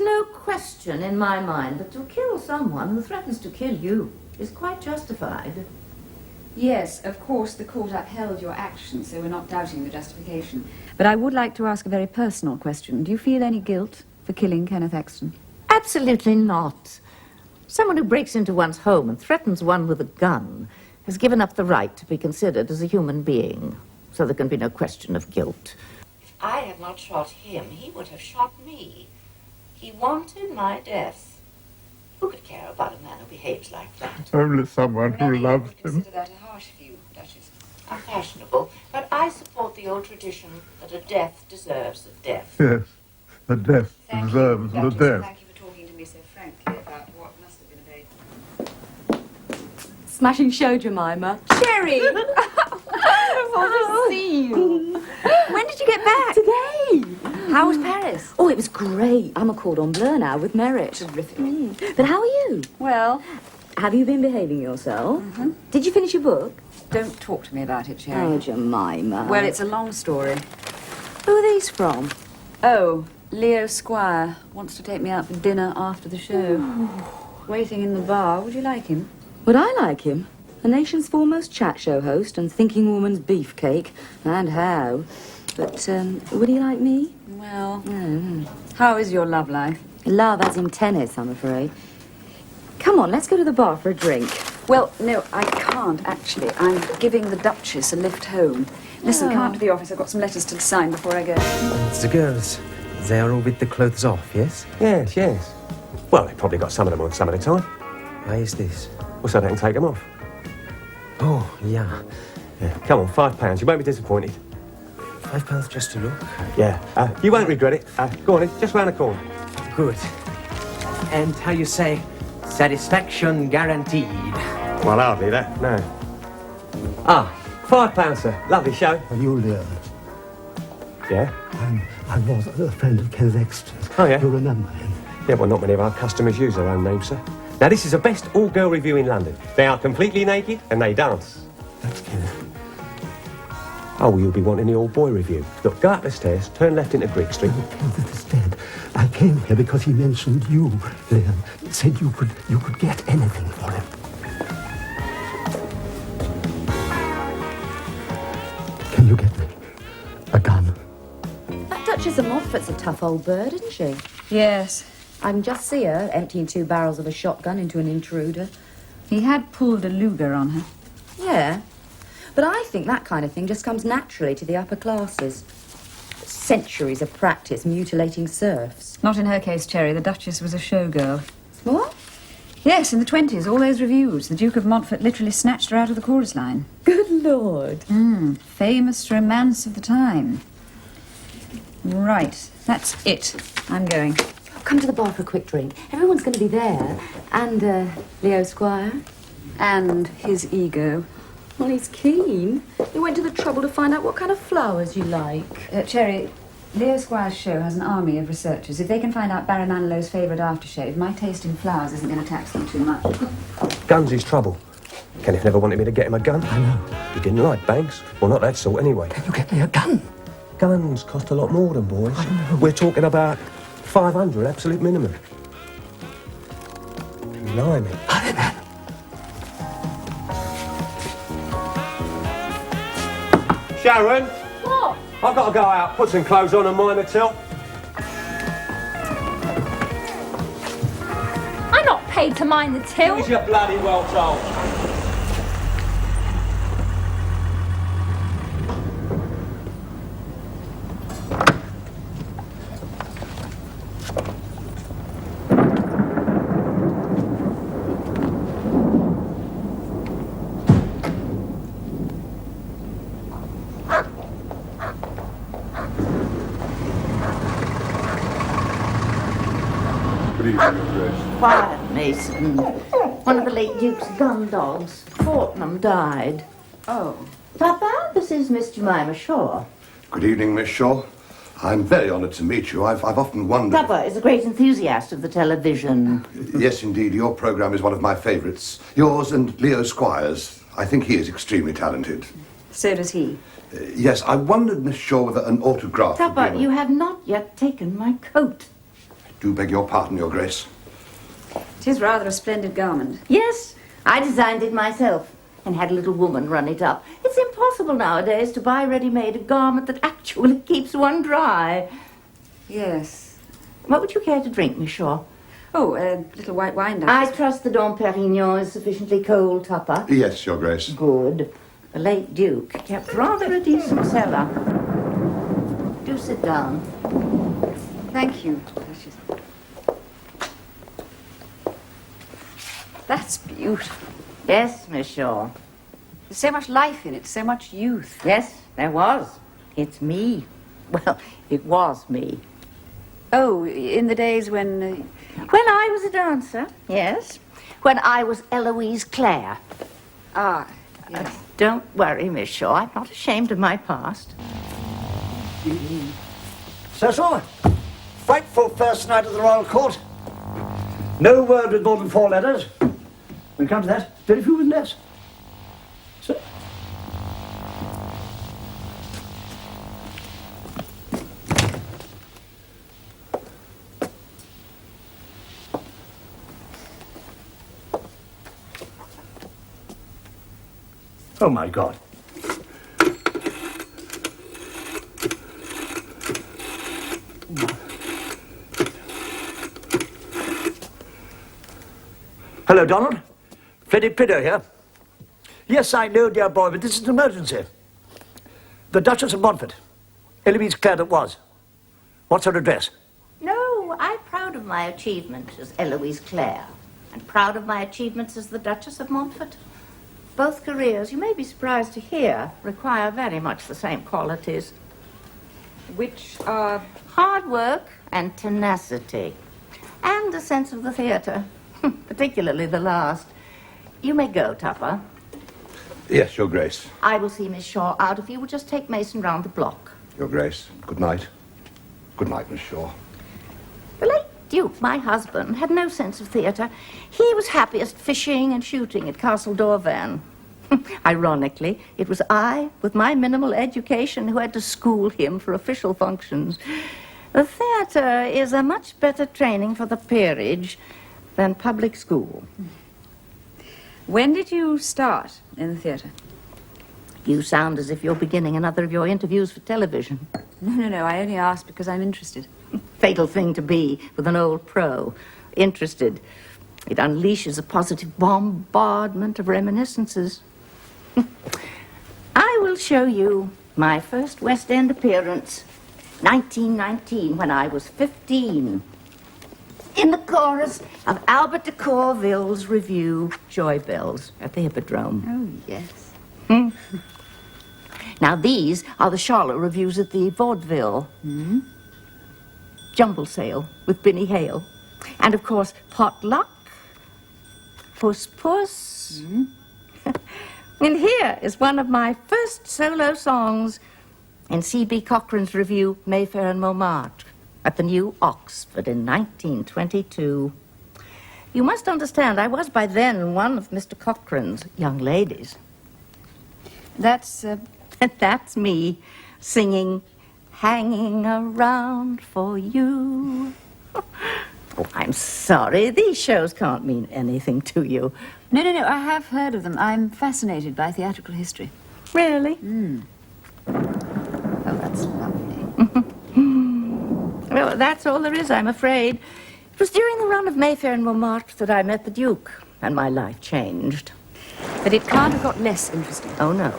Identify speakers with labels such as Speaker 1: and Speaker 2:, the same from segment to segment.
Speaker 1: no question in my mind that to kill someone who threatens to kill you is quite justified.
Speaker 2: Yes, of course, the court upheld your actions, so we're not doubting the justification. But I would like to ask a very personal question. Do you feel any guilt for killing Kenneth Exton?
Speaker 1: Absolutely not. Someone who breaks into one's home and threatens one with a gun has given up the right to be considered as a human being, so there can be no question of guilt. If I had not shot him, he would have shot me. He wanted my death. Who could care about a man who behaves like that?
Speaker 3: Only someone who
Speaker 2: Many
Speaker 3: loves
Speaker 2: would
Speaker 3: him.
Speaker 2: consider that a harsh view, Duchess.
Speaker 1: Unfashionable, but I support the old tradition that a death deserves a death.
Speaker 3: Yes, a death
Speaker 2: Thank
Speaker 3: deserves
Speaker 2: you,
Speaker 3: the
Speaker 2: Duchess.
Speaker 3: death.
Speaker 2: Thank you for talking to me so frankly about what must have been a very... Smashing show, Jemima. Cherry! Oh, to see you. When did you get back?
Speaker 4: Today.
Speaker 2: How was Paris?
Speaker 4: Oh, it was great. I'm a cordon bleu now with merit.
Speaker 2: Terrific.
Speaker 4: But how are you?
Speaker 2: Well,
Speaker 4: Have you been behaving yourself?
Speaker 2: Mm-hmm.
Speaker 4: Did you finish your book?
Speaker 2: don't talk to me about it, Cherry.
Speaker 4: Oh, Jemima.
Speaker 2: Well, it's a long story.
Speaker 4: Who are these from?
Speaker 2: Oh, Leo Squire wants to take me out for dinner after the show. Waiting in the bar. Would you like him?
Speaker 4: Would I like him? The nation's foremost chat show host and thinking woman's beefcake. And how. But, would he like me?
Speaker 2: Well,
Speaker 4: No.
Speaker 2: how is your love life?
Speaker 4: Love as in tennis, I'm afraid. Come on, let's go to the bar for a drink.
Speaker 2: Well, no, I can't, actually. I'm giving the Duchess a lift home. Listen, come up to the office. I've got some letters to sign before I go.
Speaker 5: It's the girls. They are all with the clothes off, yes?
Speaker 6: Yes, yes. Well, they probably got some of them on some of the time.
Speaker 5: Why is this?
Speaker 6: Well, so they can take them off.
Speaker 5: Oh, yeah.
Speaker 6: Yeah. Come on, £5. You won't be disappointed.
Speaker 5: £5 just to look?
Speaker 6: Yeah. You won't regret it. Go on in, just round the corner.
Speaker 5: Good. And how you say, satisfaction guaranteed.
Speaker 6: Well, hardly that, no. £5, sir. Lovely show.
Speaker 7: Are you Leo?
Speaker 6: Yeah?
Speaker 7: I was a friend of Kenneth Exton's.
Speaker 6: Oh, yeah?
Speaker 7: You remember him?
Speaker 6: Yeah, well, not many of our customers use their own names, sir. Now, this is the best all-girl review in London. They are completely naked and they dance.
Speaker 7: That's Kenneth.
Speaker 6: Oh, well, you'll be wanting the all-boy review. Look, go up the stairs, turn left into Greek Street.
Speaker 7: Oh, Kenneth is dead. I came here because he mentioned you, Leo. Said you could get anything for him. Can you get me a gun?
Speaker 4: That Duchess of Montfort's a tough old bird, isn't she?
Speaker 2: Yes.
Speaker 4: I can just see her emptying 2 barrels of a shotgun into an intruder.
Speaker 2: He had pulled a Luger on her.
Speaker 4: Yeah. But I think that kind of thing just comes naturally to the upper classes. Centuries of practice mutilating serfs.
Speaker 2: Not in her case, Cherry. The Duchess was a showgirl.
Speaker 4: What?
Speaker 2: Yes, in the 20s, all those reviews. The Duke of Montfort literally snatched her out of the chorus line.
Speaker 4: Good Lord.
Speaker 2: Famous romance of the time. Right, that's it. I'm going.
Speaker 4: Come to the bar for a quick drink. Everyone's going to be there. And, Leo Squire.
Speaker 2: And his ego.
Speaker 4: Well, he's keen. He went to the trouble to find out what kind of flowers you like.
Speaker 2: Cherry, Leo Squire's show has an army of researchers. If they can find out Baron Anilow's favourite aftershave, my taste in flowers isn't going to tax them too much.
Speaker 6: Guns is trouble. Kenneth never wanted me to get him a gun.
Speaker 7: I know.
Speaker 6: He didn't like banks. Well, not that sort, anyway.
Speaker 7: Can you get me a gun?
Speaker 6: Guns cost a lot more than boys.
Speaker 7: I know.
Speaker 6: We're talking about 500, absolute minimum. Blimey.
Speaker 7: Hurry, man.
Speaker 6: Sharon!
Speaker 1: What?
Speaker 6: I've got to go out, put some clothes on and mind the till.
Speaker 8: I'm not paid to mind the till.
Speaker 6: Who's your bloody well told?
Speaker 1: Quiet, Mason. One of the late Duke's gun dogs, Fortnum, died.
Speaker 2: Oh.
Speaker 1: Papa, this is Miss Jemima Shore.
Speaker 9: Good evening, Miss Shaw. I'm very honoured to meet you. I've often wondered...
Speaker 1: Papa is a great enthusiast of the television.
Speaker 9: Yes, indeed. Your programme is one of my favourites. Yours and Leo Squire's. I think he is extremely talented.
Speaker 2: So does he.
Speaker 9: Yes, I wondered, Miss Shaw, whether an autograph... would be
Speaker 1: Papa,
Speaker 9: in-
Speaker 1: you have not yet taken my coat.
Speaker 9: do beg your pardon, Your Grace.
Speaker 2: It is rather a splendid garment.
Speaker 1: Yes, I designed it myself and had a little woman run it up. It's impossible nowadays to buy ready-made a garment that actually keeps one dry.
Speaker 2: Yes.
Speaker 1: What would you care to drink, Miss Shore?
Speaker 2: Oh, a little white wine,
Speaker 1: I
Speaker 2: Duchess.
Speaker 1: trust the Dom Perignon is sufficiently cold, Tupper.
Speaker 9: Yes, Your Grace.
Speaker 1: Good. The late Duke kept rather a decent cellar. Do sit down.
Speaker 2: Thank you, Duchess. That's beautiful.
Speaker 1: Yes, Miss Shore.
Speaker 2: There's so much life in it, so much youth.
Speaker 1: Yes, there was. It's me. Well, it was me.
Speaker 2: Oh, in the days when...
Speaker 1: When I was a dancer, yes. When I was Eloise Clare.
Speaker 2: Yes.
Speaker 1: Don't worry, Miss Shaw. I'm not ashamed of my past.
Speaker 10: Cecil, frightful first night of the Royal Court. No word with more than 4 letters. When it comes to that, very few with less. So... Oh, my God. Hello, Donald. Freddie Piddo here. Yes, I know, dear boy, but this is an emergency. The Duchess of Montfort. Eloise Clare that was. What's her address?
Speaker 1: No, I'm proud of my achievement as Eloise Clare. And proud of my achievements as the Duchess of Montfort. Both careers, you may be surprised to hear, require very much the same qualities.
Speaker 2: Which are...
Speaker 1: Hard work and tenacity. And a sense of the theatre. Particularly the last. You may go, Tupper.
Speaker 9: Yes, Your Grace.
Speaker 1: I will see Miss Shaw out if you will just take Mason round the block.
Speaker 9: Your Grace. Good night. Good night, Miss Shaw.
Speaker 1: The late Duke, my husband, had no sense of theatre. He was happiest fishing and shooting at Castle Dorvan. Ironically, it was I, with my minimal education, who had to school him for official functions. The theatre is a much better training for the peerage than public school.
Speaker 2: When did you start in the theatre?
Speaker 1: You sound as if you're beginning another of your interviews for television.
Speaker 2: No, I only asked because I'm interested.
Speaker 1: Fatal thing to be with an old pro. Interested. It unleashes a positive bombardment of reminiscences. I will show you my first West End appearance, 1919, when I was 15. In the chorus of Albert de Corville's revue, Joy Bells, at the Hippodrome.
Speaker 2: Oh, yes.
Speaker 1: Now, these are the Charlotte revues at the Vaudeville. Jumble Sale with Binny Hale. And, of course, Potluck, Puss Puss. And here is one of my first solo songs in C.B. Cochrane's revue, Mayfair and Montmartre, at the New Oxford in 1922. You must understand, I was by then one of Mr. Cochrane's young ladies.
Speaker 2: That's
Speaker 1: me singing, Hanging Around for You. Oh, I'm sorry, these shows can't mean anything to you.
Speaker 2: No, I have heard of them. I'm fascinated by theatrical history.
Speaker 1: Really?
Speaker 2: Oh, that's lovely.
Speaker 1: Well, that's all there is, I'm afraid. It was during the run of Mayfair and Montmartre that I met the Duke, and my life changed.
Speaker 2: But it can't have got less interesting.
Speaker 1: Oh, no.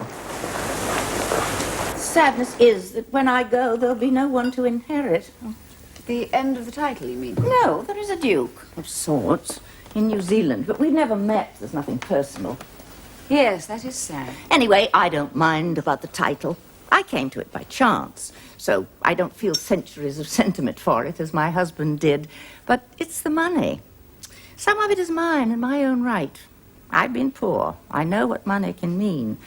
Speaker 1: Sadness is that when I go, there'll be no one to inherit.
Speaker 2: The end of the title, you mean?
Speaker 1: No, there is a Duke, of sorts, in New Zealand, but we've never met. There's nothing personal.
Speaker 2: Yes, that is sad.
Speaker 1: Anyway, I don't mind about the title. I came to it by chance, so I don't feel centuries of sentiment for it, as my husband did. But it's the money. Some of it is mine in my own right. I've been poor. I know what money can mean.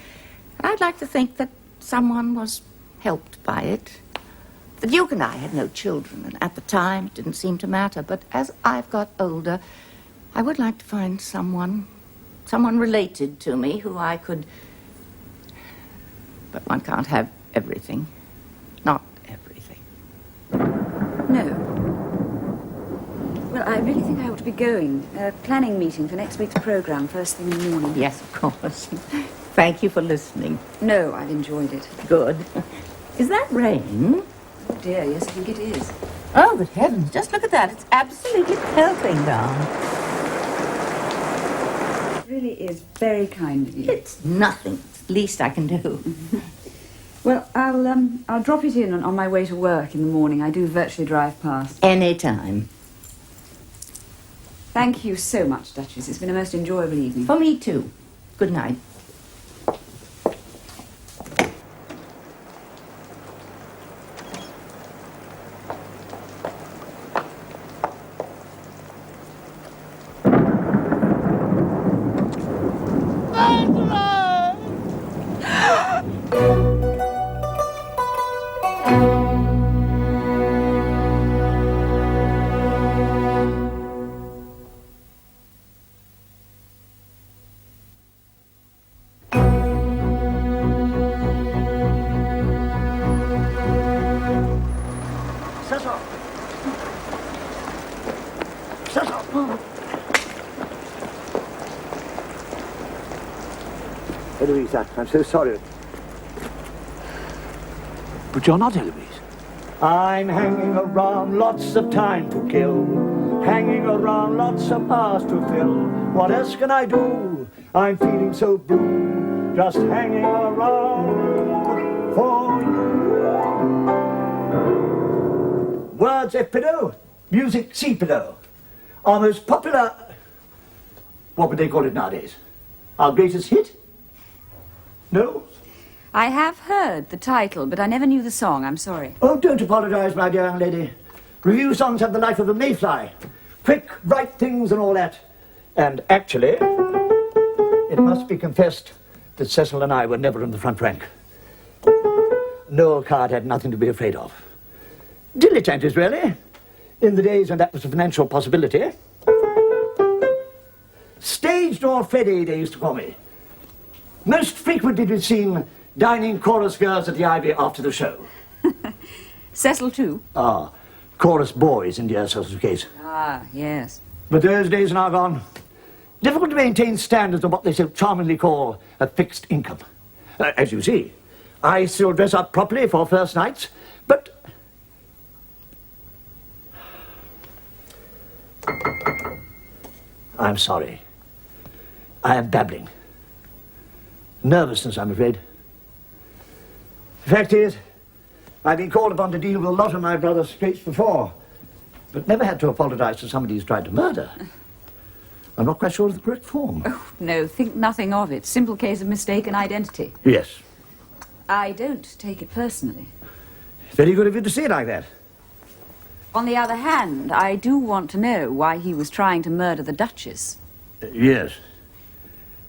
Speaker 1: And I'd like to think that someone was helped by it. The Duke and I had no children, and at the time it didn't seem to matter. But as I've got older, I would like to find someone related to me who I could... But one can't have everything. Not everything.
Speaker 2: No. Well, I really think I ought to be going. A planning meeting for next week's programme, first thing in the morning.
Speaker 1: Yes, of course. Thank you for listening.
Speaker 2: No, I've enjoyed it.
Speaker 1: Good. Is that rain?
Speaker 2: Oh, dear, yes, I think it is.
Speaker 1: Oh, good heavens, just look at that. It's absolutely pelting down.
Speaker 2: It really is very kind of you.
Speaker 1: It's nothing. It's the least I can do.
Speaker 2: Well, I'll drop it in on my way to work in the morning. I do virtually drive past.
Speaker 1: Any time.
Speaker 2: Thank you so much, Duchess. It's been a most enjoyable evening.
Speaker 1: For me, too. Good night.
Speaker 10: Cecil! Cecil! Eloise, I'm so sorry. But you're not Eloise. I'm hanging around, lots of time to kill. Hanging around, lots of hours to fill. What else can I do? I'm feeling so blue. Just hanging around for you. Words F. Pedot, music C. Pedot. Our most popular, what would they call it nowadays? Our greatest hit? No?
Speaker 2: I have heard the title, but I never knew the song. I'm sorry.
Speaker 10: Oh, don't apologize, my dear young lady. Review songs have the life of a mayfly. Quick, right things and all that. And actually, it must be confessed that Cecil and I were never in the front rank. Noel Card had nothing to be afraid of. Dilettantes, really, in the days when that was a financial possibility. Stage door Freddy, they used to call me. Most frequently we'd seen dining chorus girls at the Ivy after the show.
Speaker 2: Cecil, too?
Speaker 10: Ah, chorus boys in dear Cecil's case.
Speaker 2: Ah, yes.
Speaker 10: But those days are now gone. Difficult to maintain standards of what they so charmingly call a fixed income. As you see, I still dress up properly for first nights, but... I'm sorry. I am babbling. Nervousness, I'm afraid. The fact is, I've been called upon to deal with a lot of my brother's scrapes before, but never had to apologize to somebody who's tried to murder. I'm not quite sure of the correct form.
Speaker 2: Oh, no, think nothing of it. Simple case of mistaken identity.
Speaker 10: Yes.
Speaker 2: I don't take it personally.
Speaker 10: Very good of you to see it like that.
Speaker 2: On the other hand, I do want to know why he was trying to murder the Duchess.
Speaker 10: Yes.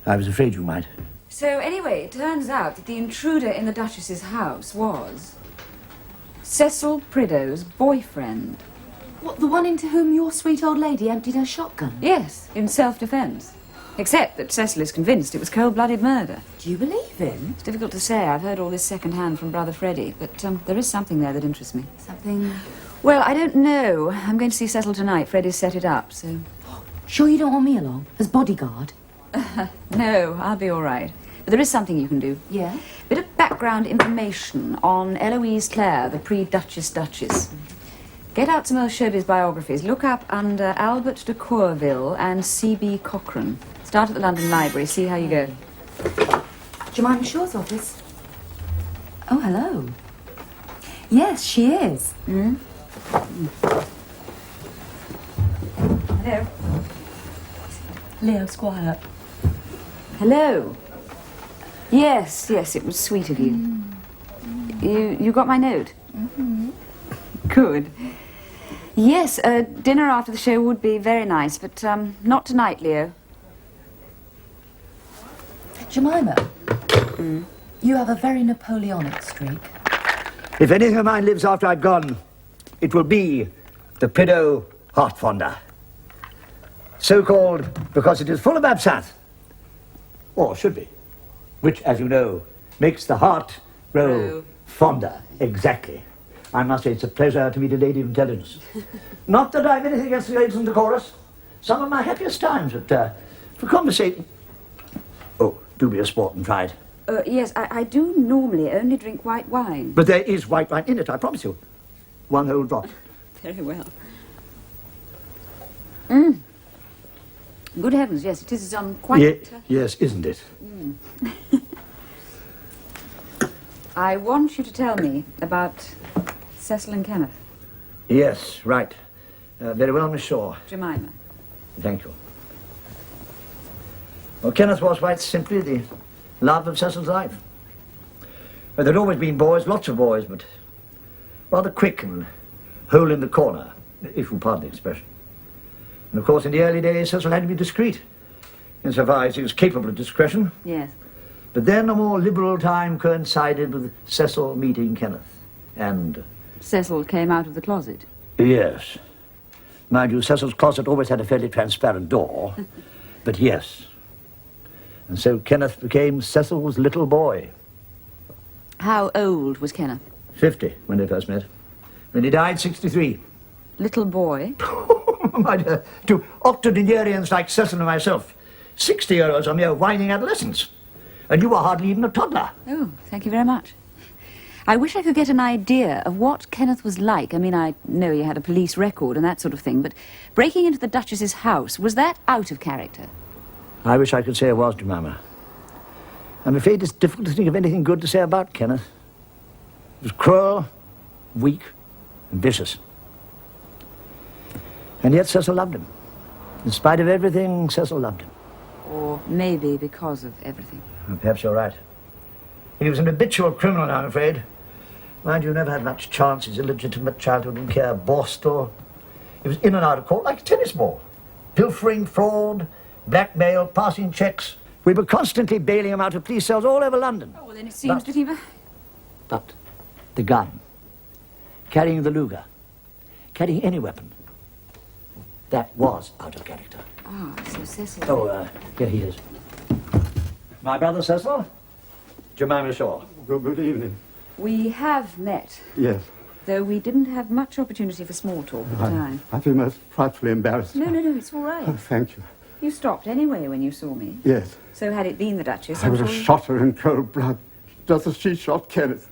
Speaker 10: I was afraid you might.
Speaker 2: So anyway, it turns out that the intruder in the Duchess's house was Cecil Prideaux's boyfriend.
Speaker 4: What, the one into whom your sweet old lady emptied her shotgun?
Speaker 2: Yes, in self-defense. Except that Cecil is convinced it was cold-blooded murder.
Speaker 4: Do you believe him?
Speaker 2: It's difficult to say. I've heard all this second-hand from Brother Freddie, but there is something there that interests me.
Speaker 4: Something...
Speaker 2: Well, I don't know. I'm going to see Cecil tonight. Freddie's set it up, so...
Speaker 4: Sure you don't want me along? As bodyguard?
Speaker 2: No, I'll be all right. But there is something you can do.
Speaker 4: Yeah?
Speaker 2: Bit of background information on Eloise Clare, the pre-Duchess Duchess. Get out some old showbiz biographies. Look up under Albert de Courville and C.B. Cochrane. Start at the London Library. See how you go.
Speaker 4: Jemima Shore's office. Oh, hello. Yes, she is.
Speaker 2: Hmm? Hello.
Speaker 4: Leo Squire.
Speaker 2: Hello. Yes, it was sweet of you. You got my note?
Speaker 4: Mm-hmm.
Speaker 2: Good. Yes, dinner after the show would be very nice, but not tonight, Leo.
Speaker 4: Jemima, you have a very Napoleonic streak.
Speaker 10: If anything of mine lives after I've gone, it will be the Prideaux Heart Fonder. So-called because it is full of absinthe. Or should be. Which, as you know, makes the heart grow fonder. Exactly. I must say it's a pleasure to meet a lady of intelligence. Not that I've anything against the ladies in the chorus. Some of my happiest times, but for conversation... Oh, do be a sport and try it.
Speaker 2: Yes, I do normally only drink white wine.
Speaker 10: But there is white wine in it, I promise you. One whole drop.
Speaker 2: Very well. Good heavens, yes, it is quite...
Speaker 10: Yes, isn't it?
Speaker 2: I want you to tell me about Cecil and Kenneth.
Speaker 10: Yes, right. Very well, Miss Shore.
Speaker 2: Jemima.
Speaker 10: Thank you. Well, Kenneth was quite simply the love of Cecil's life. Well, there'd always been boys, lots of boys, but rather quick and hole in the corner, if you'll pardon the expression. And of course, in the early days, Cecil had to be discreet, insofar as he was capable of discretion.
Speaker 2: Yes.
Speaker 10: But then a more liberal time coincided with Cecil meeting Kenneth, and...
Speaker 2: Cecil came out of the closet.
Speaker 10: Yes. Mind you, Cecil's closet always had a fairly transparent door, but yes. And so Kenneth became Cecil's little boy.
Speaker 2: How old was Kenneth?
Speaker 10: 50 when they first met. When he died, 63.
Speaker 2: Little boy?
Speaker 10: My dear, to octogenarians like Cecil and myself, 60-year-olds are mere whining adolescents. And you were hardly even a toddler.
Speaker 2: Oh, thank you very much. I wish I could get an idea of what Kenneth was like. I mean, I know he had a police record and that sort of thing, but breaking into the Duchess's house, was that out of character?
Speaker 10: I wish I could say it was, Jemima. I'm afraid it's difficult to think of anything good to say about Kenneth. He was cruel, weak, and vicious. And yet Cecil loved him. In spite of everything, Cecil loved him.
Speaker 2: Or maybe because of everything.
Speaker 10: Well, perhaps you're right. He was an habitual criminal, I'm afraid. Mind you, never had much chance. His illegitimate childhood in care bossed or... He was in and out of court like a tennis ball. Pilfering, fraud, blackmail, passing checks. We were constantly bailing him out of police cells all over London.
Speaker 2: Oh, well, then it seems that he...
Speaker 10: But the gun, carrying the Luger, carrying any weapon, that was out of character.
Speaker 2: Ah, so Cecil...
Speaker 10: Oh, here he is. My brother Cecil, Jemima Shore.
Speaker 7: Good evening.
Speaker 2: We have met,
Speaker 7: Yes.
Speaker 2: though we didn't have much opportunity for small talk at the time.
Speaker 7: I feel most frightfully embarrassed.
Speaker 2: No, it's all right.
Speaker 7: Oh, thank you.
Speaker 2: You stopped anyway when you saw me.
Speaker 7: Yes.
Speaker 2: So had it been the Duchess,
Speaker 7: I
Speaker 2: I'm
Speaker 7: would have
Speaker 2: sure...
Speaker 7: shot her in cold blood, just as she shot Kenneth.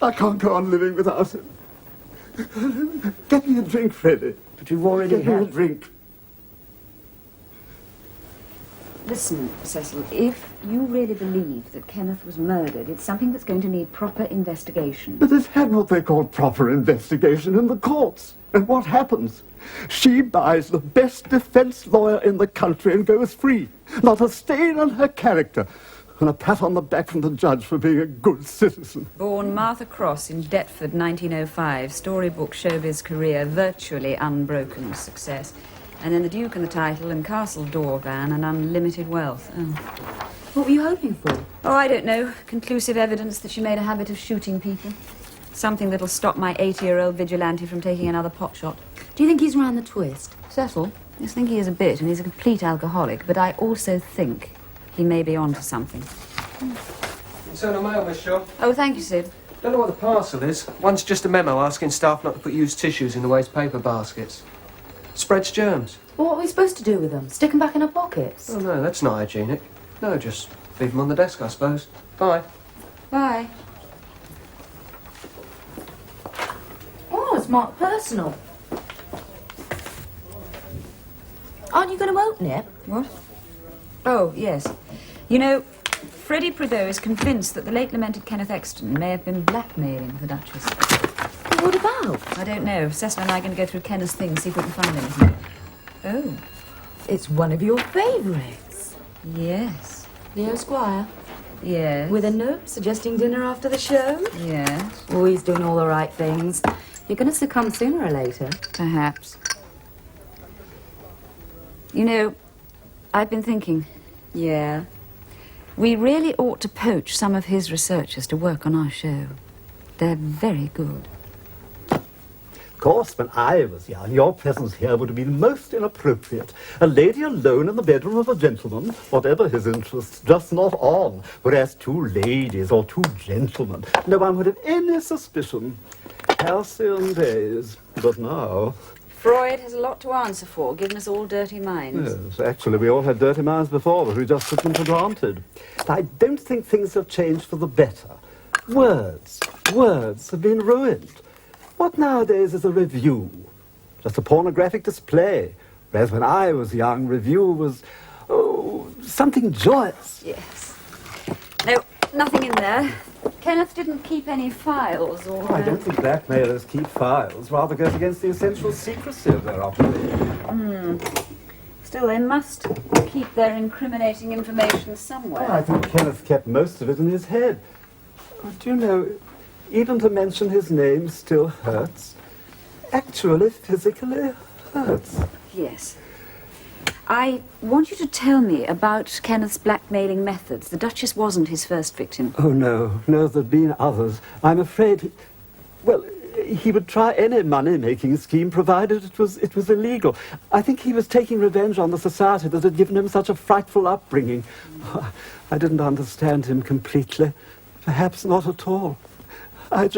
Speaker 7: I can't go on living without him. Get me a drink, Freddie.
Speaker 10: But you've already
Speaker 7: Get me a
Speaker 10: had...
Speaker 7: drink.
Speaker 2: Listen, Cecil, if you really believe that Kenneth was murdered, it's something that's going to need proper investigation.
Speaker 7: But they've had what they call proper investigation in the courts. And what happens? She buys the best defense lawyer in the country and goes free. Not a stain on her character. And a pat on the back from the judge for being a good citizen.
Speaker 2: Born Martha Cross in Deptford, 1905. Storybook showbiz career, virtually unbroken success. And then the Duke and the title and castle door van and unlimited wealth. Oh.
Speaker 4: What were you hoping for?
Speaker 2: Oh, I don't know. Conclusive evidence that she made a habit of shooting people. Something that'll stop my 80-year-old vigilante from taking another pot shot.
Speaker 4: Do you think he's round the twist?
Speaker 2: Cecil? I think he is a bit, and he's a complete alcoholic, but I also think he may be onto something.
Speaker 5: It's on a mail, Miss Shore.
Speaker 2: Oh, thank you, Sid.
Speaker 5: Don't know what the parcel is. One's just a memo asking staff not to put used tissues in the waste paper baskets. Spreads germs.
Speaker 4: Well, what are we supposed to do with them? Stick them back in our pockets?
Speaker 5: Oh, no, that's not hygienic. No, just leave them on the desk, I suppose. Bye.
Speaker 2: Bye.
Speaker 4: Oh, it's marked personal. Aren't you going to open it?
Speaker 2: What? Oh, yes. You know, Freddie Prideaux is convinced that the late lamented Kenneth Exton may have been blackmailing the Duchess.
Speaker 4: What about?
Speaker 2: I don't know. Cecil and I are going to go through Kenneth's things, see if we can find anything. Oh.
Speaker 4: It's one of your favourites.
Speaker 2: Yes.
Speaker 4: Leo Squire.
Speaker 2: Yes.
Speaker 4: With a note suggesting dinner after the show.
Speaker 2: Yes.
Speaker 4: Oh, he's doing all the right things. You're going to succumb sooner or later.
Speaker 2: Perhaps. You know, I've been thinking.
Speaker 4: Yeah.
Speaker 2: We really ought to poach some of his researchers to work on our show. They're very good.
Speaker 7: course, when I was young, your presence here would have been most inappropriate. A lady alone in the bedroom of a gentleman, whatever his interests, just not on. Whereas two ladies or two gentlemen, no one would have any suspicion. Halcyon days. But now...
Speaker 2: Freud has a lot to answer for, giving us all dirty minds.
Speaker 7: Yes, actually, we all had dirty minds before, but we just took them for granted. I don't think things have changed for the better. Words have been ruined. What nowadays is a review? Just a pornographic display. Whereas when I was young, review was, something joyous.
Speaker 2: Yes. No, nothing in there. Kenneth didn't keep any files or...
Speaker 7: I don't think blackmailers keep files. Rather goes against the essential secrecy of their operation.
Speaker 2: Still, they must keep their incriminating information somewhere.
Speaker 7: I think Kenneth kept most of it in his head. Do you know, even to mention his name still hurts. Actually, physically hurts.
Speaker 2: Yes. I want you to tell me about Kenneth's blackmailing methods. The Duchess wasn't his first victim.
Speaker 7: Oh, no, there'd been others. I'm afraid, he would try any money-making scheme, provided it was illegal. I think he was taking revenge on the society that had given him such a frightful upbringing. I didn't understand him completely. Perhaps not at all. Have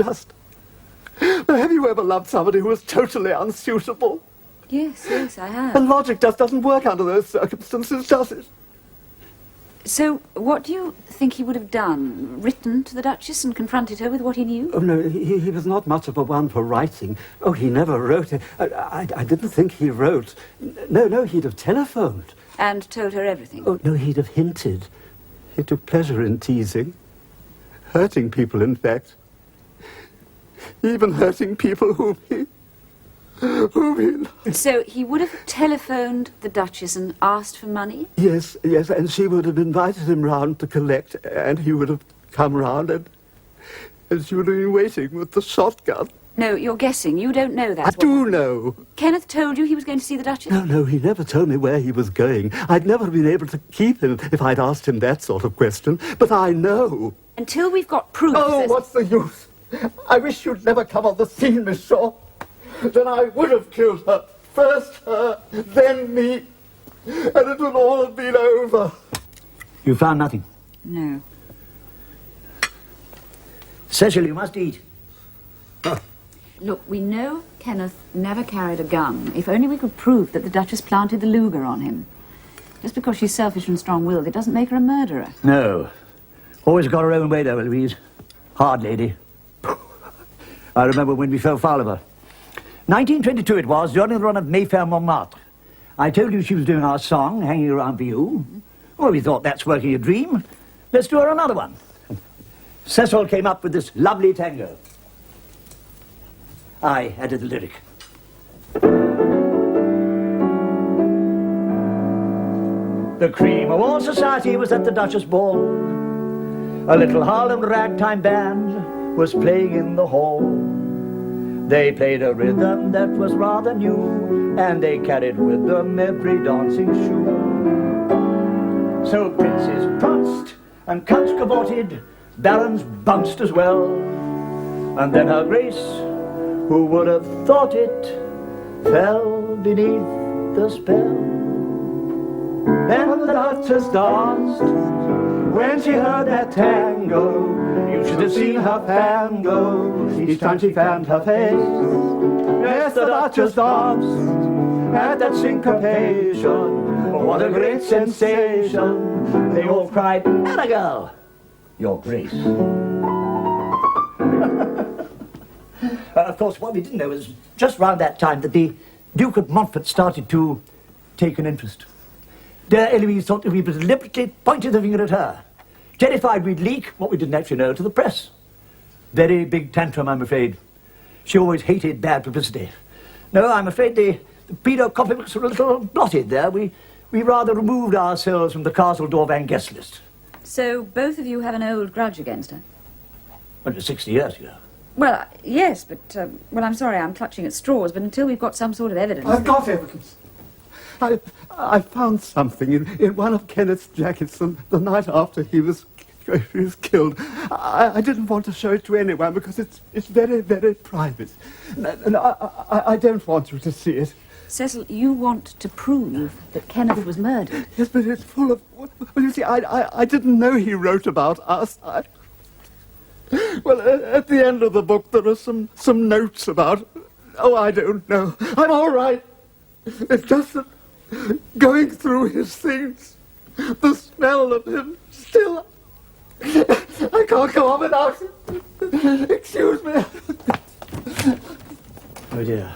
Speaker 7: you ever loved somebody who was totally unsuitable?
Speaker 2: Yes, I have.
Speaker 7: And logic just doesn't work under those circumstances, does it?
Speaker 2: So, what do you think he would have done? Written to the Duchess and confronted her with what he knew?
Speaker 7: Oh, no, he was not much of a one for writing. Oh, he never wrote. I didn't think he wrote. No, he'd have telephoned.
Speaker 2: And told her everything?
Speaker 7: Oh, no, he'd have hinted. He took pleasure in teasing. Hurting people, in fact. Even hurting people whom he loved.
Speaker 2: So he would have telephoned the Duchess and asked for money?
Speaker 7: Yes, and she would have invited him round to collect, and he would have come round, and she would have been waiting with the shotgun.
Speaker 2: No, you're guessing. You don't know that.
Speaker 7: I do know.
Speaker 2: Kenneth told you he was going to see the Duchess?
Speaker 7: No, he never told me where he was going. I'd never been able to keep him if I'd asked him that sort of question, but I know.
Speaker 2: Until we've got proof.
Speaker 7: Oh, what's the use? I wish you'd never come on the scene, Miss Shore. Then I would have killed her. First her, then me. And it would all have been over.
Speaker 10: You found nothing?
Speaker 2: No.
Speaker 10: Cecil, you must eat.
Speaker 2: Look, we know Kenneth never carried a gun. If only we could prove that the Duchess planted the Luger on him. Just because she's selfish and strong-willed, it doesn't make her a murderer.
Speaker 10: No. Always got her own way, though, Eloise. Hard lady. I remember when we fell foul of her. 1922 it was, during the run of Mayfair Montmartre. I told you she was doing our song, hanging around for you. Well, we thought that's working a dream. Let's do her another one. Cecil came up with this lovely tango. I added the lyric. The cream of all society was at the Duchess ball. A little Harlem ragtime band was playing in the hall. They played a rhythm that was rather new, and they carried with them every dancing shoe. So princes pranced and counts cavorted, barons bounced as well, and then her grace, who would have thought it, fell beneath the spell. Then the Duchess danced when she heard that tango. You should have seen her fan go each time she fanned her face. Yes, the Duchess danced at that syncopation. What a great sensation. They all cried, "Atta girl, Your Grace." Of course, what we didn't know was just round that time that the Duke of Montfort started to take an interest. Dear Eloise thought that we deliberately pointed the finger at her, terrified we'd leak what we didn't actually know to the press. Very big tantrum, I'm afraid. She always hated bad publicity. No, I'm afraid the pedo copybooks were a little blotted there. We rather removed ourselves from the Castle Dorvan guest list.
Speaker 2: So both of you have an old grudge against her?
Speaker 10: Well, it was 60 years ago.
Speaker 2: Well, yes, but, I'm sorry, I'm clutching at straws, but until we've got some sort of evidence...
Speaker 7: I've got evidence. I found something in one of Kenneth's jackets the night after he was She's killed. I didn't want to show it to anyone because it's very, very private. And I don't want you to see it.
Speaker 2: Cecil, you want to prove that Kenneth was murdered?
Speaker 7: Yes, but it's full of... Well, you see, I didn't know he wrote about us. Well, at the end of the book, there are some notes about... Oh, I don't know. I'm all right. It's just that going through his things, the smell of him still... I can't go on without it. Excuse me.
Speaker 10: Oh, dear.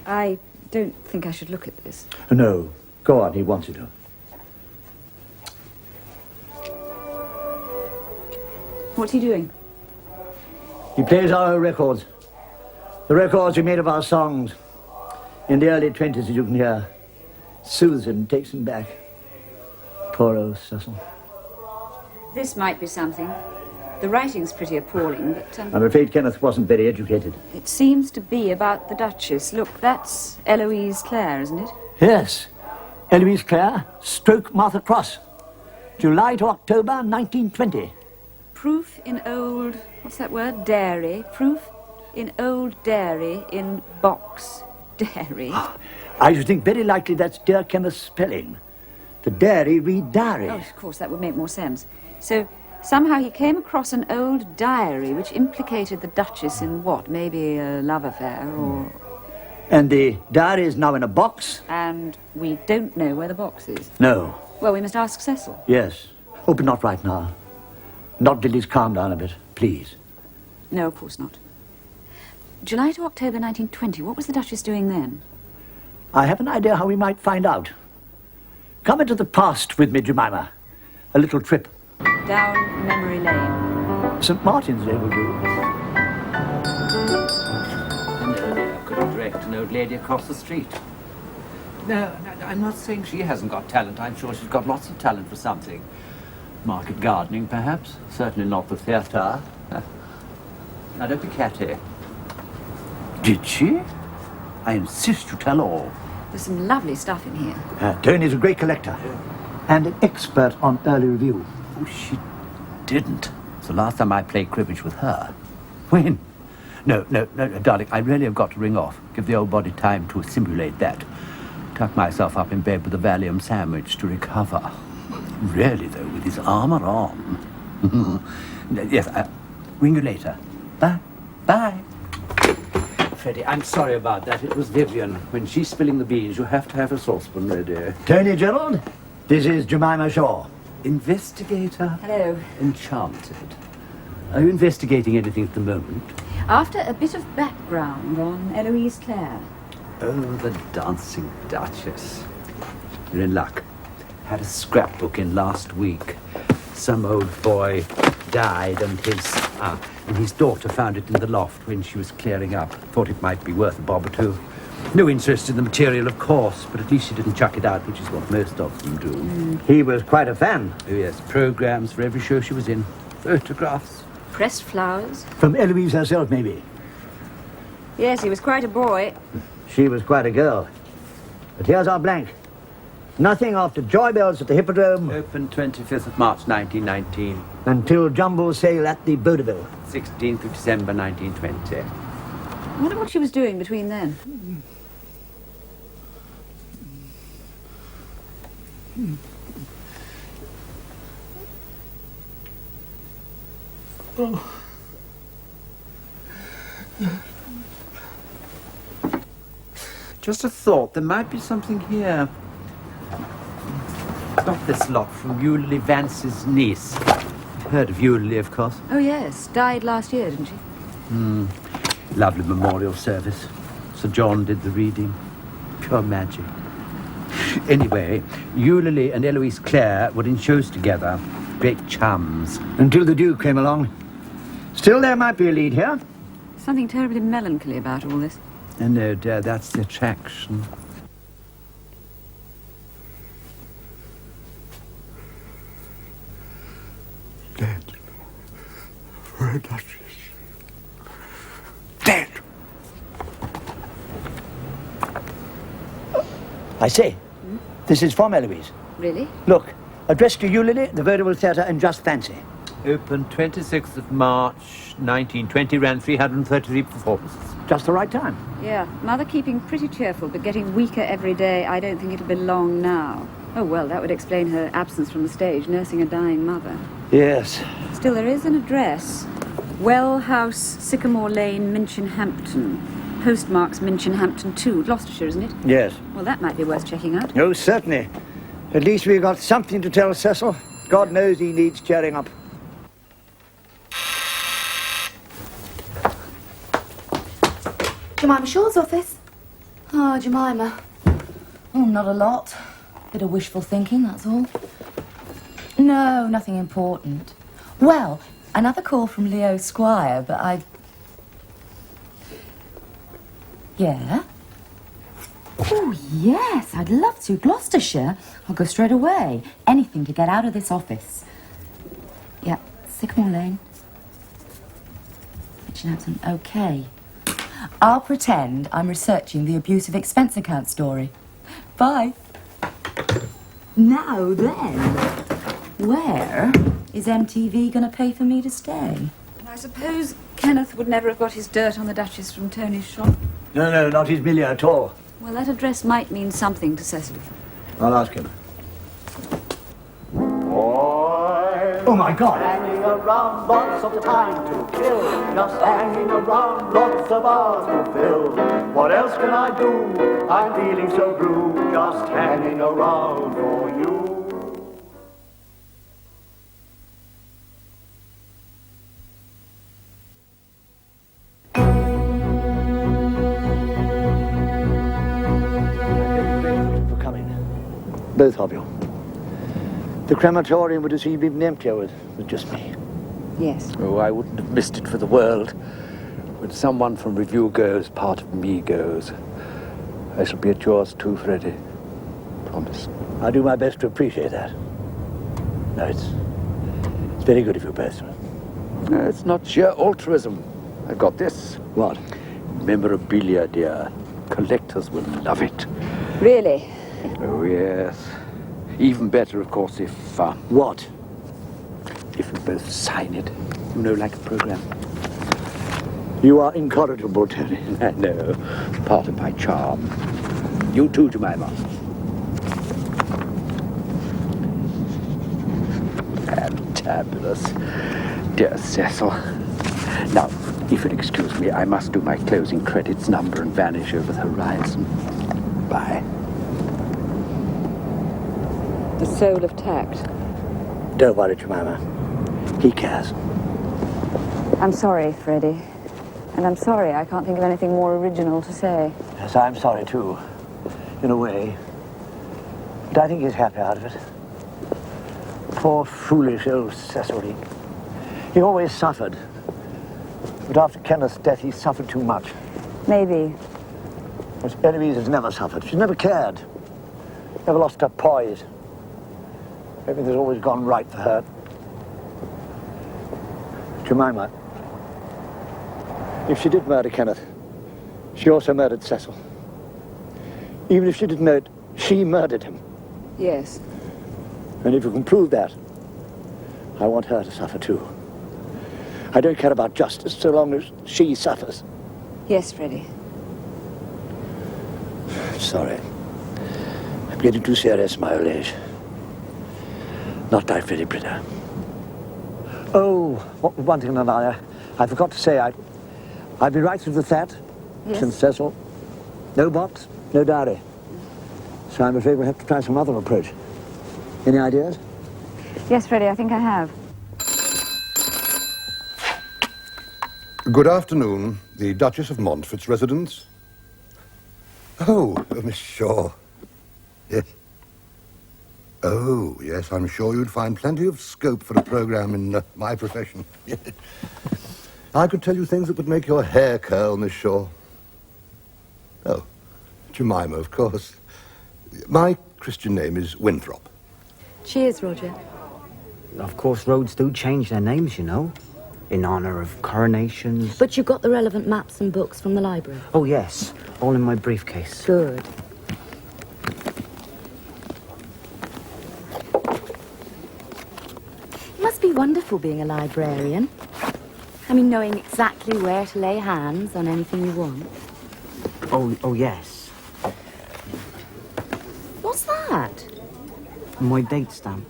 Speaker 2: I don't think I should look at this.
Speaker 10: No. Go on, he wants you to.
Speaker 2: What's he doing?
Speaker 10: He plays our records. The records we made of our songs. In the early 20s, as you can hear. Soothes him, takes him back. Poor old Cecil.
Speaker 2: This might be something. The writing's pretty appalling, but...
Speaker 10: I'm afraid Kenneth wasn't very educated.
Speaker 2: It seems to be about the Duchess. Look, that's Eloise Clare, isn't it?
Speaker 10: Yes. Eloise Clare, stroke Martha Cross. July to October 1920.
Speaker 2: Proof in old... what's that word? Dairy. Proof in old dairy in box. Dairy.
Speaker 10: I should think very likely that's dear Kenneth's spelling. The dairy read diary.
Speaker 2: Oh, of course, that would make more sense. So... somehow he came across an old diary which implicated the Duchess in what? Maybe a love affair or...
Speaker 10: And the diary is now in a box?
Speaker 2: And we don't know where the box is.
Speaker 10: No.
Speaker 2: Well, we must ask Cecil.
Speaker 10: Yes. Oh, but not right now. Not till he's calmed down a bit, please.
Speaker 2: No, of course not. July to October 1920. What was the Duchess doing then?
Speaker 10: I have an idea how we might find out. Come into the past with me, Jemima. A little trip.
Speaker 2: Down memory lane.
Speaker 10: St. Martin's Day will do.
Speaker 11: No, dear, I couldn't direct an old lady across the street. No, I'm not saying she hasn't got talent. I'm sure she's got lots of talent for something. Market gardening, perhaps. Certainly not the theatre. Now, don't be catty. Did she? I insist you tell all.
Speaker 2: There's some lovely stuff in here.
Speaker 10: Tony's a great collector. And an expert on early review.
Speaker 11: Oh, she didn't. It's the last time I played cribbage with her. When? No, darling, I really have got to ring off. Give the old body time to simulate that. Tuck myself up in bed with a Valium sandwich to recover. Really, though, with his armour on. Yes, I'll ring you later. Bye. Bye. Freddie, I'm sorry about that. It was Vivian. When she's spilling the beans, you have to have a saucepan ready.
Speaker 10: Tony Gerald, this is Jemima Shore.
Speaker 11: Investigator.
Speaker 2: Hello.
Speaker 11: Enchanted. Are you investigating anything at the moment?
Speaker 2: After a bit of background on Eloise Clare.
Speaker 11: Oh, the dancing Duchess. You're in luck. Had a scrapbook in last week. Some old boy died and his daughter found it in the loft when she was clearing up. Thought it might be worth a bob or two. No interest in the material, of course, but at least she didn't chuck it out, which is what most of them do.
Speaker 10: He was quite a fan.
Speaker 11: Oh, yes. Programs for every show she was in. Photographs.
Speaker 2: Pressed flowers.
Speaker 10: From Eloise herself, maybe.
Speaker 2: Yes, he was quite a boy.
Speaker 10: She was quite a girl. But here's our blank. Nothing after Joy Bells at the Hippodrome.
Speaker 11: Opened 25th of March, 1919.
Speaker 10: Until Jumbo sale at the Vaudeville.
Speaker 11: 16th of December, 1920.
Speaker 2: I wonder what she was doing between then.
Speaker 7: Oh.
Speaker 11: Just a thought, there might be something here. Not this lot from Eulalie Vance's niece. You've heard of Eulalie, of course.
Speaker 2: Oh, yes. Died last year, didn't she?
Speaker 11: Lovely memorial service. Sir John did the reading. Pure magic. Anyway, Eulalie and Eloise Clare were in shows together. Great chums.
Speaker 10: Until the Duke came along. Still, there might be a lead here.
Speaker 2: Something terribly melancholy about all this.
Speaker 11: Oh, no, dear, that's the attraction.
Speaker 7: Dead. For a Duchess. Dead.
Speaker 10: I say, this is from Eloise.
Speaker 2: Really?
Speaker 10: Look, Addressed to you, Lily, the Vaudeville Theatre and Just Fancy.
Speaker 11: Opened 26th of March, 1920, ran 333 performances.
Speaker 10: Just the right time.
Speaker 2: Yeah, Mother keeping pretty cheerful, but getting weaker every day. I don't think it'll be long now. Oh, well, that would explain her absence from the stage, nursing a dying mother.
Speaker 10: Yes.
Speaker 2: Still, there is an address. Well House, Sycamore Lane, Minchinhampton. Postmark's Minchinhampton 2, Gloucestershire, isn't it?
Speaker 10: Yes.
Speaker 2: Well, that might be worth checking out.
Speaker 10: Oh, certainly. At least we've got something to tell Cecil. God knows he needs cheering up.
Speaker 4: Jemima Shore's office. Oh, Jemima. Oh, not a lot. Bit of wishful thinking, that's all. No, nothing important. Well, another call from Leo Squire, but I... Yeah? Oh, yes, I'd love to. Gloucestershire. I'll go straight away. Anything to get out of this office. Yeah, Sycamore Lane. Minchinhampton, okay. I'll pretend I'm researching the abusive expense account story. Bye. Now then, where is MTV going to pay for me to stay?
Speaker 2: I suppose Kenneth would never have got his dirt on the Duchess from Tony's shop.
Speaker 10: No, not his million at all.
Speaker 2: Well, that address might mean something to Cecil.
Speaker 10: I'll ask him. Oh, my God.
Speaker 12: Hanging around, lots of time to kill. Just hanging around, lots of hours to fill. What else can I do? I'm feeling so blue. Just hanging around for you.
Speaker 10: For coming. Both of you. The crematorium would have seemed even emptier with just me.
Speaker 2: Yes.
Speaker 11: Oh, I wouldn't have missed it for the world. When someone from review goes, part of me goes. I shall be at yours too, Freddie. Promise.
Speaker 10: I'll do my best to appreciate that. No, it's very good of you both.
Speaker 11: No, it's not sheer altruism. I've got this.
Speaker 10: What?
Speaker 11: Memorabilia, dear. Collectors will love it.
Speaker 2: Really?
Speaker 11: Oh, yes. Even better, of course, if...
Speaker 10: What?
Speaker 11: If we both sign it. You know, like a program.
Speaker 10: You are incorrigible, Terry.
Speaker 11: I know. Part of my charm. You too, Jemima. Fantabulous. Dear Cecil. Now, if you'll excuse me, I must do my closing credits number and vanish over the horizon. Bye.
Speaker 2: The soul of tact.
Speaker 10: Don't worry, Jemima. He cares.
Speaker 2: I'm sorry, Freddie. And I'm sorry I can't think of anything more original to say.
Speaker 10: Yes, I'm sorry, too. In a way. But I think he's happy out of it. Poor, foolish old Cecil. He always suffered. But after Kenneth's death, he suffered too much.
Speaker 2: Maybe.
Speaker 10: His Eloise has never suffered. She's never cared. Never lost her poise. Everything's always gone right for her. Jemima, if she did murder Kenneth, she also murdered Cecil. Even if she didn't know it, she murdered him.
Speaker 2: Yes.
Speaker 10: And if you can prove that, I want her to suffer too. I don't care about justice so long as she suffers.
Speaker 2: Yes, Freddie.
Speaker 10: Sorry. I'm getting too serious at my old age. Not like Freddie Britta. Oh, one thing and another. I forgot to say, I've been right through the that since Cecil. No box, no diary. So I'm afraid we'll have to try some other approach. Any ideas?
Speaker 2: Yes, Freddie, I think I have.
Speaker 9: Good afternoon. The Duchess of Montfort's residence. Oh, Miss Shore. Yes. Oh, yes, I'm sure you'd find plenty of scope for a program in my profession. I could tell you things that would make your hair curl, Miss Shore. Oh, Jemima, of course. My Christian name is Winthrop.
Speaker 4: Cheers, Roger.
Speaker 13: Of course, roads do change their names, you know, in honour of coronations.
Speaker 4: But you got the relevant maps and books from the library?
Speaker 13: Oh, yes, all in my briefcase.
Speaker 4: Good. useful being a librarian. I mean, knowing exactly where to lay hands on anything you want.
Speaker 13: Oh, yes.
Speaker 4: What's that?
Speaker 13: My date stamp.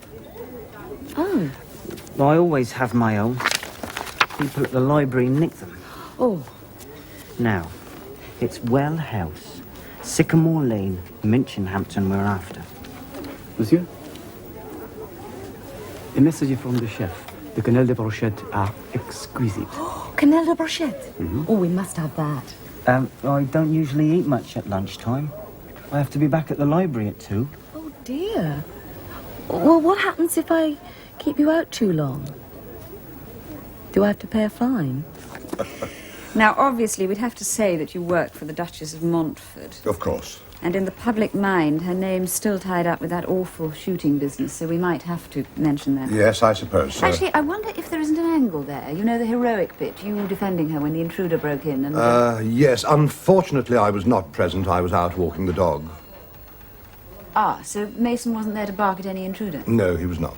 Speaker 4: Oh.
Speaker 13: I always have my own. People at the library nick them.
Speaker 4: Oh.
Speaker 13: Now, it's Well House, Sycamore Lane, Minchinhampton we're after.
Speaker 14: Monsieur, a message from the chef. The quenelles de brochette are exquisite.
Speaker 4: Quenelle de brochette? Oh, we must have that.
Speaker 13: I don't usually eat much at lunchtime. I have to be back at the library at 2.
Speaker 4: Oh, dear. Well, what happens if I keep you out too long? Do I have to pay a fine?
Speaker 2: Now, obviously, we'd have to say that you work for the Duchess of Montfort.
Speaker 9: Of course.
Speaker 2: And in the public mind, her name's still tied up with that awful shooting business, so we might have to mention that.
Speaker 9: Yes, I suppose so.
Speaker 2: Actually, I wonder if there isn't an angle there. You know, the heroic bit, you defending her when the intruder broke in and...
Speaker 9: Yes. Unfortunately, I was not present. I was out walking the dog.
Speaker 2: Ah, so Mason wasn't there to bark at any intruder?
Speaker 9: No, he was not.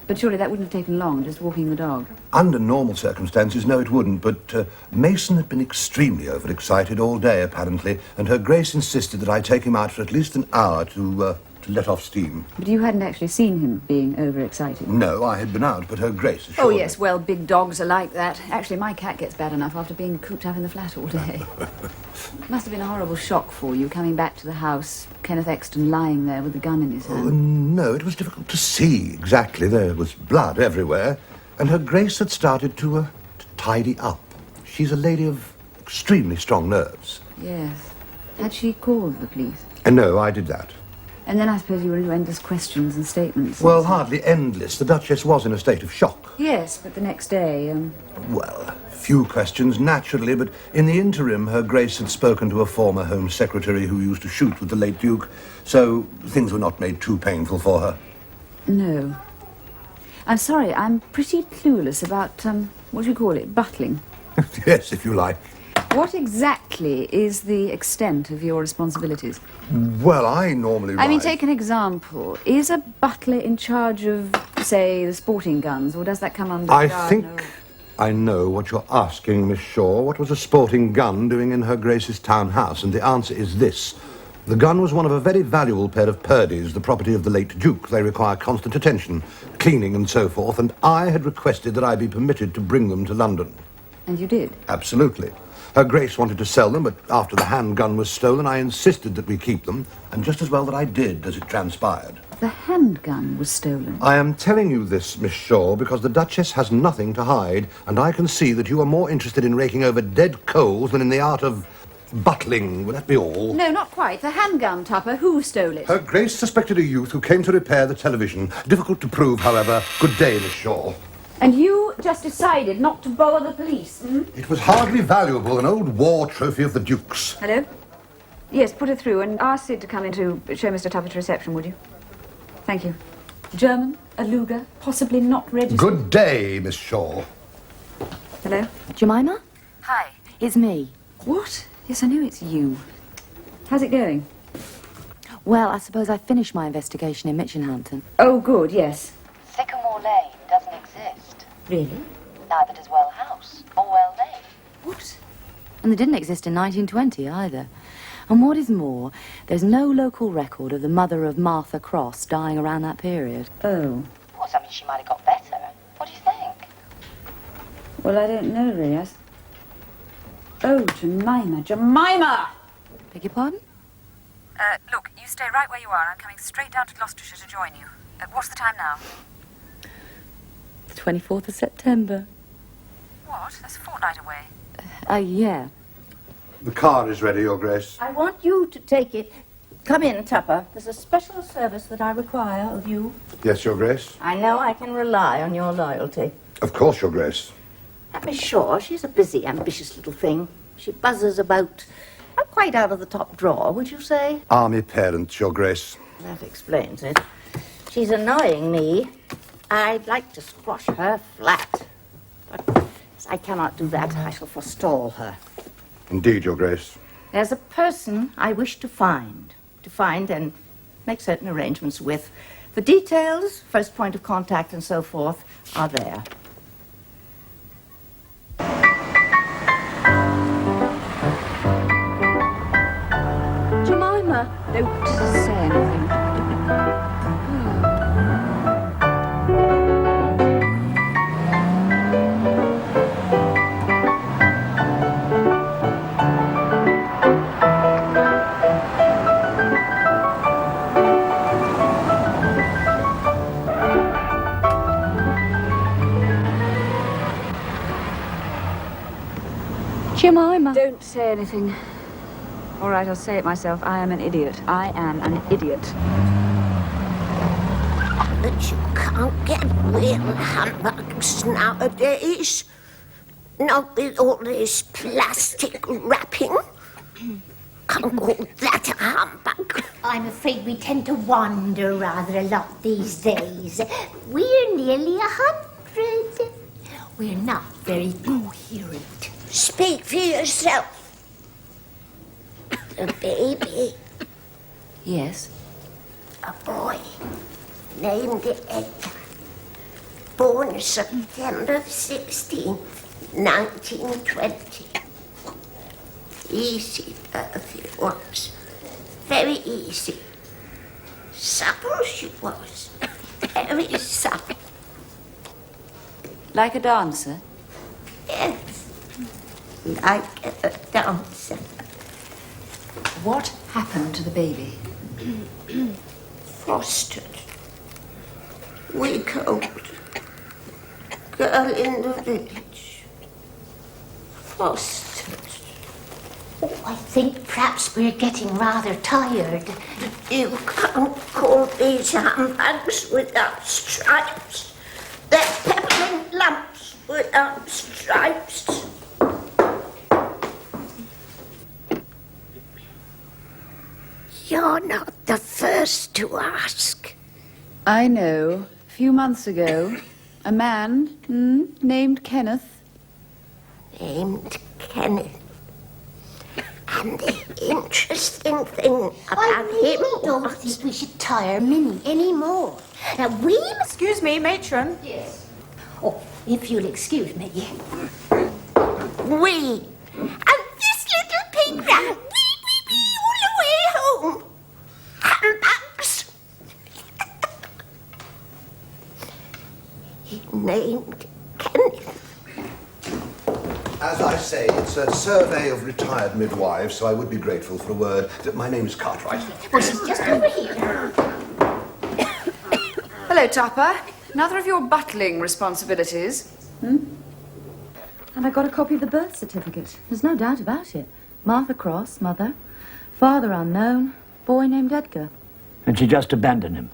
Speaker 2: But surely that wouldn't have taken long, just walking the dog.
Speaker 9: Under normal circumstances, no, it wouldn't, but Mason had been extremely overexcited all day, apparently, and Her Grace insisted that I take him out for at least an hour to let off steam.
Speaker 2: But you hadn't actually seen him being overexcited?
Speaker 9: No, I had been out, but Her Grace assured
Speaker 2: Oh,
Speaker 9: me.
Speaker 2: yes, well, big dogs are like that. Actually, my cat gets bad enough after being cooped up in the flat all day. Must have been a horrible shock for you, coming back to the house, Kenneth Exton lying there with the gun in his hand.
Speaker 9: No, it was difficult to see exactly. There was blood everywhere, and Her Grace had started to tidy up. She's a lady of extremely strong nerves.
Speaker 2: Yes. Had she called the police?
Speaker 9: No, I did that.
Speaker 2: And then I suppose you were into endless questions and statements.
Speaker 9: Well, hardly endless. The Duchess was in a state of shock.
Speaker 2: Yes, but the next day,
Speaker 9: Well, few questions, naturally, but in the interim, Her Grace had spoken to a former Home Secretary who used to shoot with the late Duke, so things were not made too painful for her.
Speaker 2: No. I'm sorry, I'm pretty clueless about, what do you call it, buttling.
Speaker 9: Yes, if you like.
Speaker 2: What exactly is the extent of your responsibilities?
Speaker 9: Well, I normally
Speaker 2: I mean,
Speaker 9: ride-
Speaker 2: take an example. Is a butler in charge of, say, the sporting guns, or does that come under...
Speaker 9: I
Speaker 2: gardener
Speaker 9: think I know what you're asking, Miss Shore. What was a sporting gun doing in Her Grace's townhouse? And the answer is this. The gun was one of a very valuable pair of Purdy's, the property of the late Duke. They require constant attention, cleaning and so forth, and I had requested that I be permitted to bring them to London.
Speaker 2: And you did?
Speaker 9: Absolutely. Her Grace wanted to sell them, but after the handgun was stolen, I insisted that we keep them, and just as well that I did, as it transpired.
Speaker 2: The handgun was stolen.
Speaker 9: I am telling you this, Miss Shore, because the Duchess has nothing to hide, and I can see that you are more interested in raking over dead coals than in the art of buttling. Will that be all?
Speaker 2: No, not quite. The handgun, Tupper. Who stole it?
Speaker 9: Her Grace suspected a youth who came to repair the television. Difficult to prove, however. Good day, Miss Shore.
Speaker 2: And you just decided not to bother the police, hmm?
Speaker 9: It was hardly valuable, an old war trophy of the Duke's.
Speaker 2: Hello? Yes, put it through, and ask Sid to come in to show Mr. Tupper to reception, would you? Thank you. German, a Luger, possibly not registered.
Speaker 9: Good day, Miss Shore.
Speaker 2: Hello?
Speaker 4: Jemima?
Speaker 2: Hi.
Speaker 4: It's me.
Speaker 2: What? Yes, I know it's you. How's it going?
Speaker 4: Well, I suppose I finished my investigation in Minchinhampton.
Speaker 2: Oh, good, yes.
Speaker 4: Sycamore Lane doesn't exist.
Speaker 2: Really?
Speaker 4: Neither does Well House or Well Lane.
Speaker 2: What?
Speaker 4: And they didn't exist in 1920 either. And what is more, there's no local record of the mother of Martha Cross dying around that period.
Speaker 2: Oh.
Speaker 4: Well, I mean, she might have got better. What do you think?
Speaker 2: Well, I don't know, really. Oh, Jemima, Jemima!
Speaker 4: Beg your pardon?
Speaker 2: Look, you stay right where you are. I'm coming straight down to Gloucestershire to join you. What's the time now?
Speaker 4: The 24th of September.
Speaker 2: What? That's a fortnight away.
Speaker 4: Yeah.
Speaker 9: The car is ready, Your Grace.
Speaker 1: I want you to take it. Come in, Tupper. There's a special service that I require of you.
Speaker 9: Yes, Your Grace.
Speaker 1: I know I can rely on your loyalty.
Speaker 9: Of course, Your Grace.
Speaker 1: Miss Shore, she's a busy, ambitious little thing. She buzzes about, not quite out of the top drawer, would you say?
Speaker 9: Army parents, Your Grace.
Speaker 1: That explains it. She's annoying me. I'd like to squash her flat. But as I cannot do that, I shall forestall her.
Speaker 9: Indeed, Your Grace.
Speaker 1: There's a person I wish to find and make certain arrangements with. The details, first point of contact and so forth, are there.
Speaker 2: Jemima, don't say anything.
Speaker 8: Jemima.
Speaker 2: Don't say anything. All right, I'll say it myself. I am an idiot. I am an idiot.
Speaker 15: But you can't get real humbugs nowadays. Not with all this plastic wrapping. Can't call that a humbug.
Speaker 16: I'm afraid we tend to wander rather a lot these days. We're nearly 100. We're not very coherent.
Speaker 15: Speak for yourself. The baby.
Speaker 2: Yes?
Speaker 15: A boy named Edgar. Born September 16th, 1920. Easy birth it was. Very easy. Supple she was. Very supple.
Speaker 2: Like a dancer?
Speaker 15: Yes. Like a dancer.
Speaker 2: What happened to the baby?
Speaker 15: Fostered. Week old. Girl in the village. Fostered.
Speaker 16: Oh, I think perhaps we're getting rather tired.
Speaker 15: You can't call these humbugs without stripes. They're peppermint lumps without stripes. You're not the first to ask.
Speaker 2: I know. A few months ago, a man named Kenneth.
Speaker 15: Named Kenneth. And the interesting thing about him
Speaker 16: I don't think we should tire Minnie anymore. Now, we...
Speaker 4: Excuse me, matron.
Speaker 16: Yes. Oh, if you'll excuse me.
Speaker 15: We. And this little pig ran wee all the way home. Humbugs. He named Kenneth.
Speaker 9: As I say, it's a survey of retired midwives, so I would be grateful for a word. My name is Cartwright.
Speaker 16: Well, she's just over here.
Speaker 2: Hello, Topper. Another of your butling responsibilities.
Speaker 4: And I got a copy of the birth certificate. There's no doubt about it. Martha Cross, mother. Father unknown. Boy named Edgar.
Speaker 10: And she just abandoned him.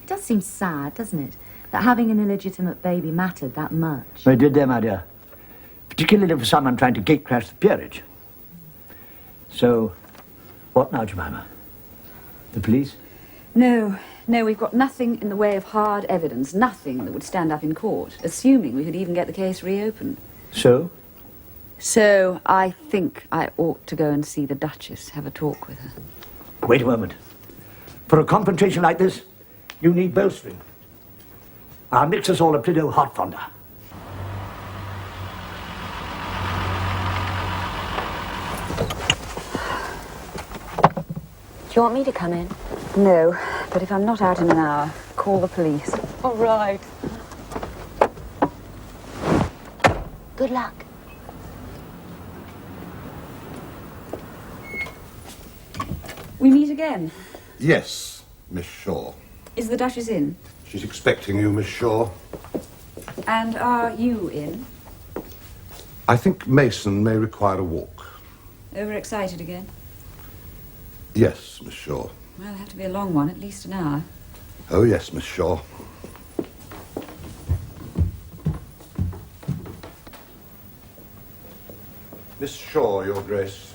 Speaker 4: It does seem sad, doesn't it? That having an illegitimate baby mattered that much.
Speaker 10: They did there, my dear. Particularly for someone trying to gate-crash the peerage. So, what now, Jemima? The police?
Speaker 2: No, we've got nothing in the way of hard evidence. Nothing that would stand up in court, assuming we could even get the case reopened.
Speaker 10: So?
Speaker 2: So, I think I ought to go and see the Duchess, have a talk with her.
Speaker 10: Wait a moment. For a confrontation like this, you need bolstering. I'll mix us all a Plido hot fonder.
Speaker 2: Do you want me to come in? No, but if I'm not out in an hour, call the police.
Speaker 4: All right.
Speaker 16: Good luck.
Speaker 2: We meet again.
Speaker 9: Yes, Miss Shore.
Speaker 2: Is the Duchess in?
Speaker 9: She's expecting you, Miss Shore.
Speaker 2: And are you in?
Speaker 9: I think Mason may require a walk.
Speaker 2: Overexcited again?
Speaker 9: Yes, Miss Shore.
Speaker 2: Well, it'll have to be a long one, at least an hour.
Speaker 9: Oh, yes, Miss Shore. Miss Shore, Your Grace.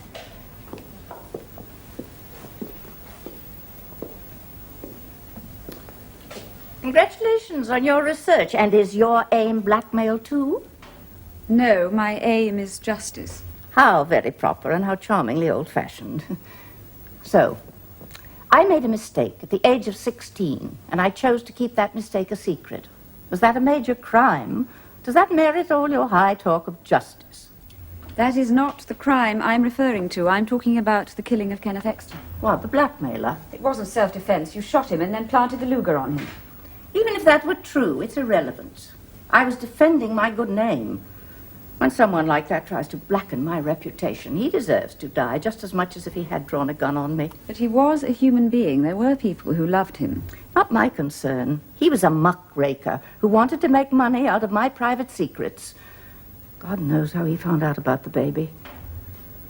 Speaker 1: Congratulations on your research. And is your aim blackmail too?
Speaker 2: No, my aim is justice.
Speaker 1: How very proper and how charmingly old-fashioned. So, I made a mistake at the age of 16, and I chose to keep that mistake a secret. Was that a major crime? Does that merit all your high talk of justice?
Speaker 2: That is not the crime I'm referring to. I'm talking about the killing of Kenneth Exton.
Speaker 1: What, the blackmailer?
Speaker 2: It wasn't self-defense. You shot him and then planted the Luger on him.
Speaker 1: Even if that were true, it's irrelevant. I was defending my good name. When someone like that tries to blacken my reputation, he deserves to die just as much as if he had drawn a gun on me.
Speaker 2: But he was a human being. There were people who loved him.
Speaker 1: Not my concern. He was a muckraker who wanted to make money out of my private secrets. God knows how he found out about the baby.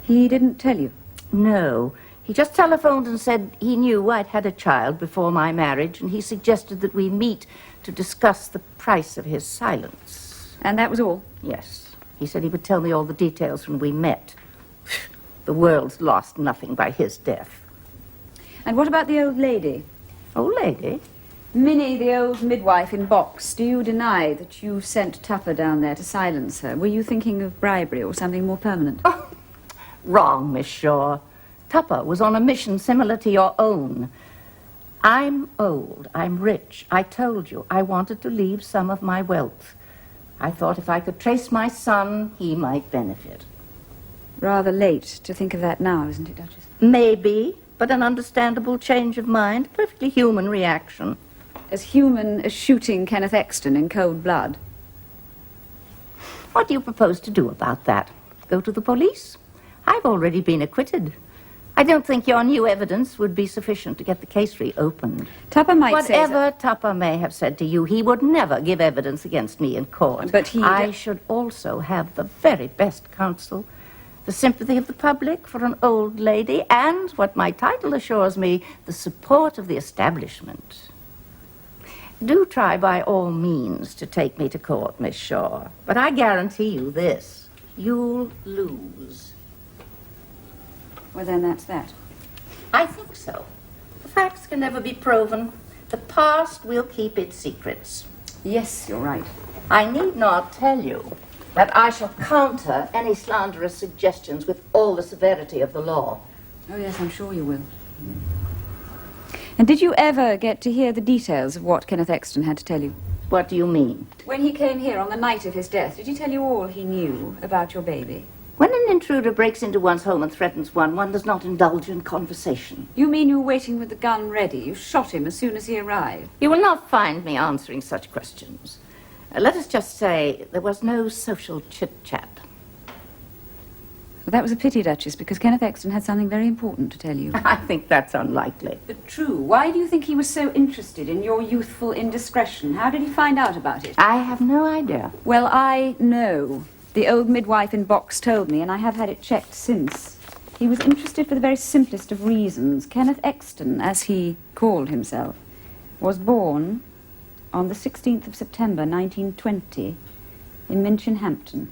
Speaker 2: He didn't tell you?
Speaker 1: No. He just telephoned and said he knew I'd had a child before my marriage, and he suggested that we meet to discuss the price of his silence.
Speaker 2: And that was all?
Speaker 1: Yes. He said he would tell me all the details when we met. The world's lost nothing by his death.
Speaker 2: And what about the old lady?
Speaker 1: Old lady?
Speaker 2: Minnie, the old midwife in Box. Do you deny that you sent Tupper down there to silence her? Were you thinking of bribery or something more permanent?
Speaker 1: Oh, wrong, Miss Shore. Tupper was on a mission similar to your own. I'm old. I'm rich. I told you I wanted to leave some of my wealth. I thought if I could trace my son, he might benefit.
Speaker 2: Rather late to think of that now, isn't it, Duchess?
Speaker 1: Maybe, but an understandable change of mind. Perfectly human reaction.
Speaker 2: As human as shooting Kenneth Exton in cold blood.
Speaker 1: What do you propose to do about that? Go to the police? I've already been acquitted. I don't think your new evidence would be sufficient to get the case reopened.
Speaker 2: Tupper might say
Speaker 1: whatever Tupper may have said to you, he would never give evidence against me in court.
Speaker 2: But
Speaker 1: I should also have the very best counsel, the sympathy of the public for an old lady, and, what my title assures me, the support of the establishment. Do try by all means to take me to court, Miss Shore, but I guarantee you this: you'll lose.
Speaker 2: Well, then that's that.
Speaker 1: I think so. The facts can never be proven. The past will keep its secrets.
Speaker 2: Yes, you're right.
Speaker 1: I need not tell you that I shall counter any slanderous suggestions with all the severity of the law.
Speaker 2: Oh, yes, I'm sure you will. And did you ever get to hear the details of what Kenneth Exton had to tell you?
Speaker 1: What do you mean?
Speaker 2: When he came here on the night of his death, did he tell you all he knew about your baby?
Speaker 1: When an intruder breaks into one's home and threatens one does not indulge in conversation.
Speaker 2: You mean you were waiting with the gun ready? You shot him as soon as he arrived?
Speaker 1: You will not find me answering such questions. Let us just say there was no social chit-chat.
Speaker 2: Well, that was a pity, Duchess, because Kenneth Exton had something very important to tell you.
Speaker 1: I think that's unlikely.
Speaker 2: But true. Why do you think he was so interested in your youthful indiscretion? How did he find out about it?
Speaker 1: I have no idea.
Speaker 2: Well, I know. The old midwife in Box told me, and I have had it checked since. He was interested for the very simplest of reasons. Kenneth Exton, as he called himself, was born on the 16th of September, 1920, in Minchin Hampton.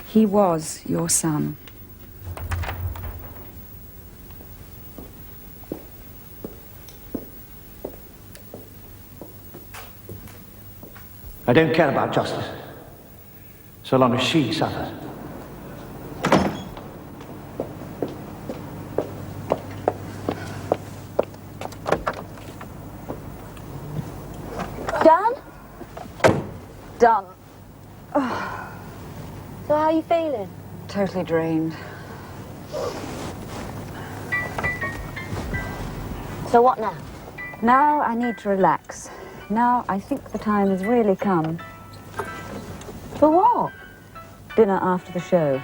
Speaker 2: He was your son.
Speaker 10: I don't care about justice, so long as she suffers.
Speaker 4: Done? Done. Oh. So how are you feeling?
Speaker 2: Totally drained.
Speaker 4: So what now?
Speaker 2: Now I need to relax. Now I think the time has really come.
Speaker 4: For what?
Speaker 2: Dinner after the show.